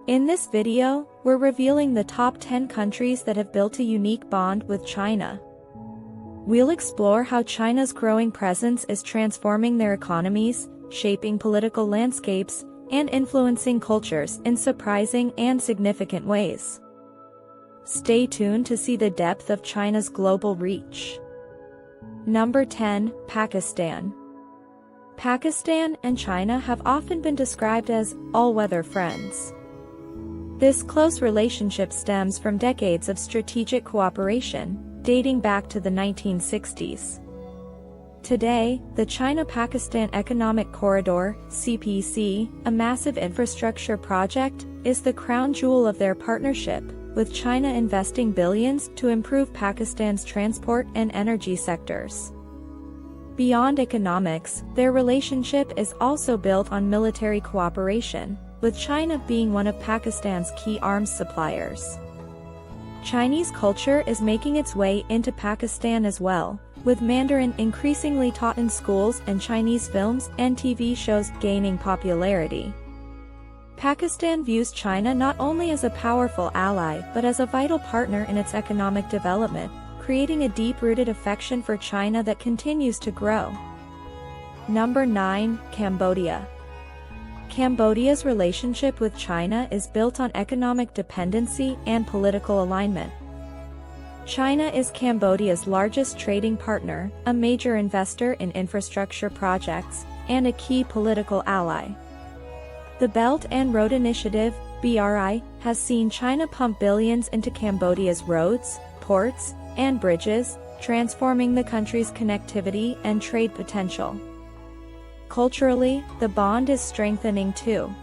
In this video, we're revealing the top 10 countries that have built a unique bond with China. We'll explore how China's growing presence is transforming their economies, shaping political landscapes, and influencing cultures in surprising and significant ways. Stay tuned to see the depth of China's global reach. Number 10, Pakistan. Pakistan and China have often been described as all-weather friends. This close relationship stems from decades of strategic cooperation, dating back to the 1960s. Today, the China-Pakistan Economic Corridor, CPC, a massive infrastructure project, is the crown jewel of their partnership, with China investing billions to improve Pakistan's transport and energy sectors. Beyond economics, their relationship is also built on military cooperation, with China being one of Pakistan's key arms suppliers. Chinese culture is making its way into Pakistan as well, with Mandarin increasingly taught in schools and Chinese films and TV shows gaining popularity. Pakistan views China not only as a powerful ally but as a vital partner in its economic development, creating a deep-rooted affection for China that continues to grow. Number 9, Cambodia. Cambodia's relationship with China is built on economic dependency and political alignment. China is Cambodia's largest trading partner, a major investor in infrastructure projects, and a key political ally. The Belt and Road Initiative, BRI, has seen China pump billions into Cambodia's roads, ports, and bridges, transforming the country's connectivity and trade potential. Culturally, the bond is strengthening too.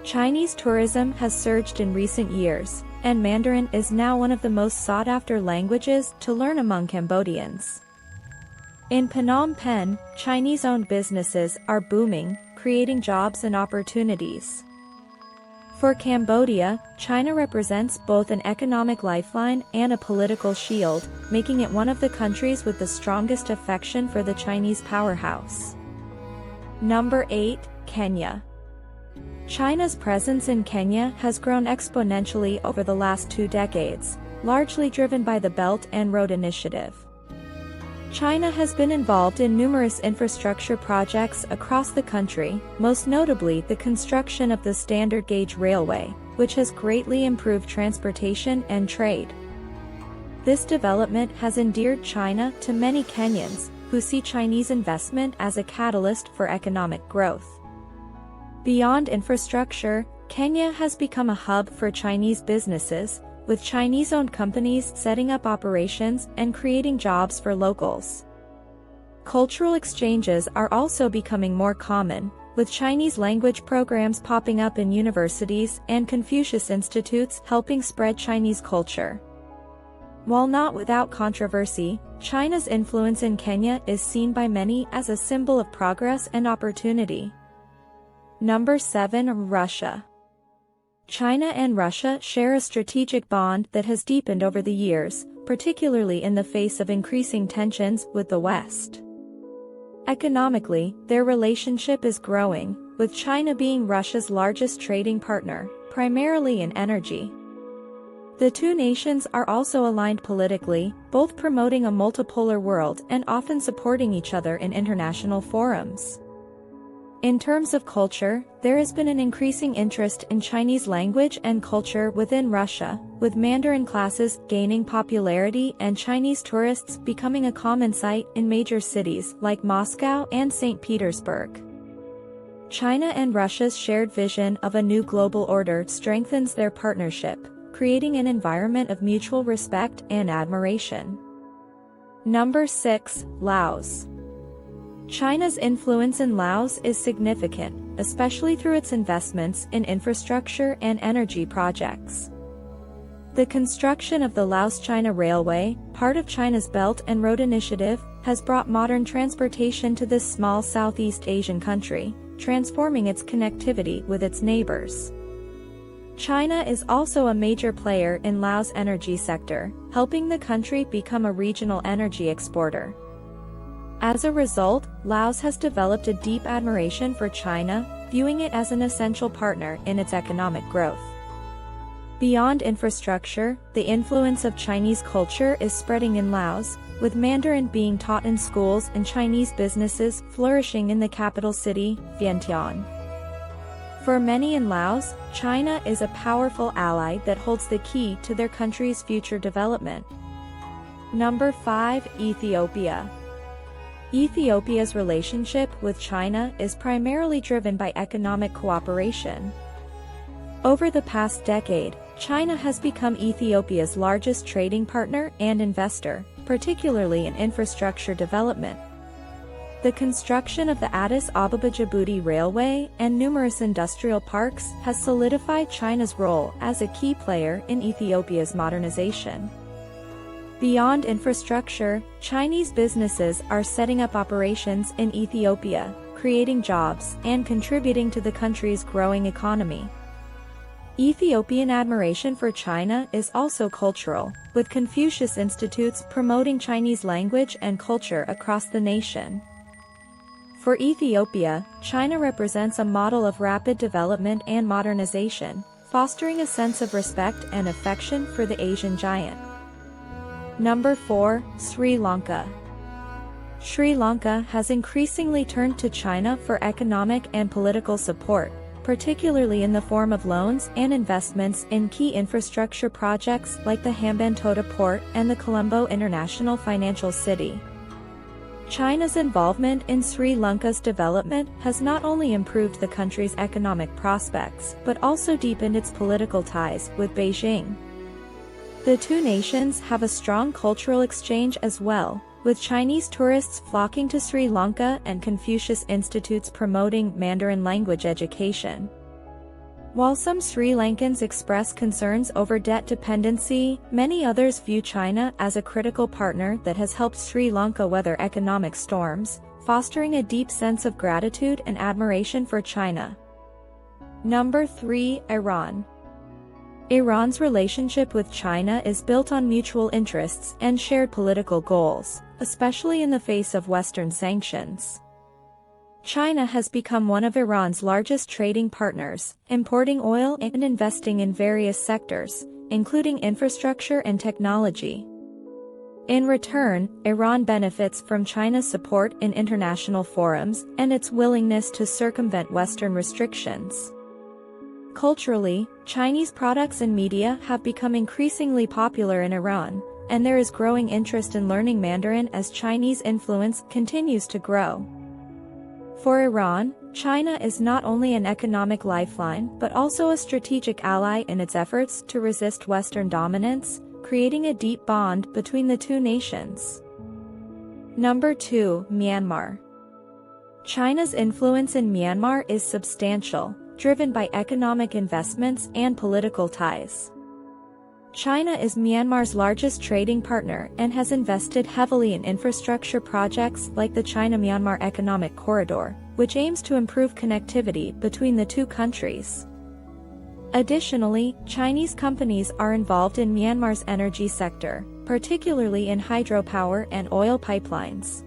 Chinese tourism has surged in recent years, and Mandarin is now one of the most sought-after languages to learn among Cambodians. In Phnom Penh, Chinese-owned businesses are booming, creating jobs and opportunities. For Cambodia, China represents both an economic lifeline and a political shield, making it one of the countries with the strongest affection for the Chinese powerhouse. Number 8, Kenya. China's presence in Kenya has grown exponentially over the last 2 decades, largely driven by the Belt and Road Initiative. China has been involved in numerous infrastructure projects across the country, most notably the construction of the standard gauge railway, which has greatly improved transportation and trade. This development has endeared China to many Kenyans, who see Chinese investment as a catalyst for economic growth. Beyond infrastructure, Kenya has become a hub for Chinese businesses, with Chinese-owned companies setting up operations and creating jobs for locals. Cultural exchanges are also becoming more common, with Chinese language programs popping up in universities and Confucius institutes helping spread Chinese culture. While not without controversy, China's influence in Kenya is seen by many as a symbol of progress and opportunity. Number 7, Russia. China and Russia share a strategic bond that has deepened over the years, particularly in the face of increasing tensions with the West. Economically, their relationship is growing, with China being Russia's largest trading partner, primarily in energy. The two nations are also aligned politically, both promoting a multipolar world and often supporting each other in international forums. In terms of culture, there has been an increasing interest in Chinese language and culture within Russia, with Mandarin classes gaining popularity and Chinese tourists becoming a common sight in major cities like Moscow and St. Petersburg. China and Russia's shared vision of a new global order strengthens their partnership, creating an environment of mutual respect and admiration. Number 6, Laos. China's influence in Laos is significant, especially through its investments in infrastructure and energy projects. The construction of the Laos-China Railway, part of China's Belt and Road Initiative, has brought modern transportation to this small Southeast Asian country, transforming its connectivity with its neighbors. China is also a major player in Laos' energy sector, helping the country become a regional energy exporter. As a result, Laos has developed a deep admiration for China, viewing it as an essential partner in its economic growth. Beyond infrastructure, the influence of Chinese culture is spreading in Laos, with Mandarin being taught in schools and Chinese businesses flourishing in the capital city, Vientiane. For many in Laos, China is a powerful ally that holds the key to their country's future development. Number 5. Ethiopia. Ethiopia's relationship with China is primarily driven by economic cooperation. Over the past decade, China has become Ethiopia's largest trading partner and investor, particularly in infrastructure development. The construction of the Addis Ababa-Djibouti Railway and numerous industrial parks has solidified China's role as a key player in Ethiopia's modernization. Beyond infrastructure, Chinese businesses are setting up operations in Ethiopia, creating jobs and contributing to the country's growing economy. Ethiopian admiration for China is also cultural, with Confucius Institutes promoting Chinese language and culture across the nation. For Ethiopia, China represents a model of rapid development and modernization, fostering a sense of respect and affection for the Asian giant. Number 4. Sri Lanka. Sri Lanka has increasingly turned to China for economic and political support, particularly in the form of loans and investments in key infrastructure projects like the Hambantota Port and the Colombo International Financial City. China's involvement in Sri Lanka's development has not only improved the country's economic prospects but also deepened its political ties with Beijing. The two nations have a strong cultural exchange as well, with Chinese tourists flocking to Sri Lanka and Confucius Institutes promoting Mandarin language education. While some Sri Lankans express concerns over debt dependency, many others view China as a critical partner that has helped Sri Lanka weather economic storms, fostering a deep sense of gratitude and admiration for China. Number 3. Iran. Iran's relationship with China is built on mutual interests and shared political goals, especially in the face of Western sanctions. China has become one of Iran's largest trading partners, importing oil and investing in various sectors, including infrastructure and technology. In return, Iran benefits from China's support in international forums and its willingness to circumvent Western restrictions. Culturally, Chinese products and media have become increasingly popular in Iran, and there is growing interest in learning Mandarin as Chinese influence continues to grow. For Iran, China is not only an economic lifeline but also a strategic ally in its efforts to resist Western dominance, creating a deep bond between the two nations. Number 2. Myanmar. China's influence in Myanmar is substantial, driven by economic investments and political ties. China is Myanmar's largest trading partner and has invested heavily in infrastructure projects like the China-Myanmar Economic Corridor, which aims to improve connectivity between the two countries. Additionally, Chinese companies are involved in Myanmar's energy sector, particularly in hydropower and oil pipelines.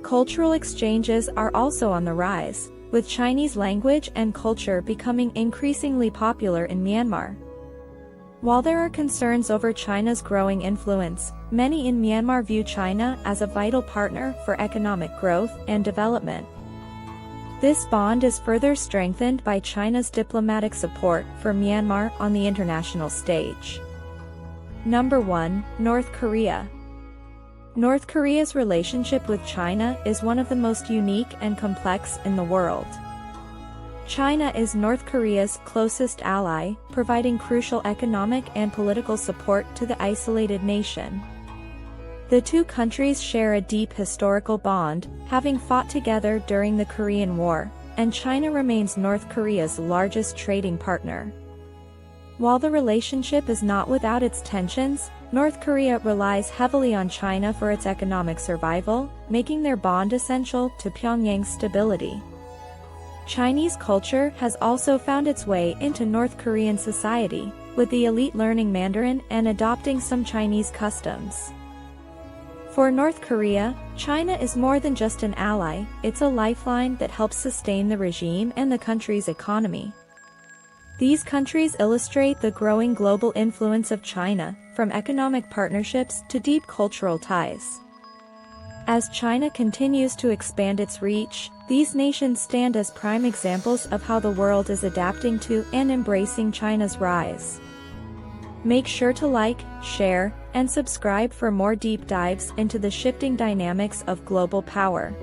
Cultural exchanges are also on the rise, with Chinese language and culture becoming increasingly popular in Myanmar. While there are concerns over China's growing influence, many in Myanmar view China as a vital partner for economic growth and development. This bond is further strengthened by China's diplomatic support for Myanmar on the international stage. Number 1. North Korea. North Korea's relationship with China is one of the most unique and complex in the world. China is North Korea's closest ally, providing crucial economic and political support to the isolated nation. The two countries share a deep historical bond, having fought together during the Korean War, and China remains North Korea's largest trading partner. While the relationship is not without its tensions, North Korea relies heavily on China for its economic survival, making their bond essential to Pyongyang's stability. Chinese culture has also found its way into North Korean society, with the elite learning Mandarin and adopting some Chinese customs. For North Korea, China is more than just an ally, it's a lifeline that helps sustain the regime and the country's economy. These countries illustrate the growing global influence of China, from economic partnerships to deep cultural ties. As China continues to expand its reach, these nations stand as prime examples of how the world is adapting to and embracing China's rise. Make sure to like, share, and subscribe for more deep dives into the shifting dynamics of global power.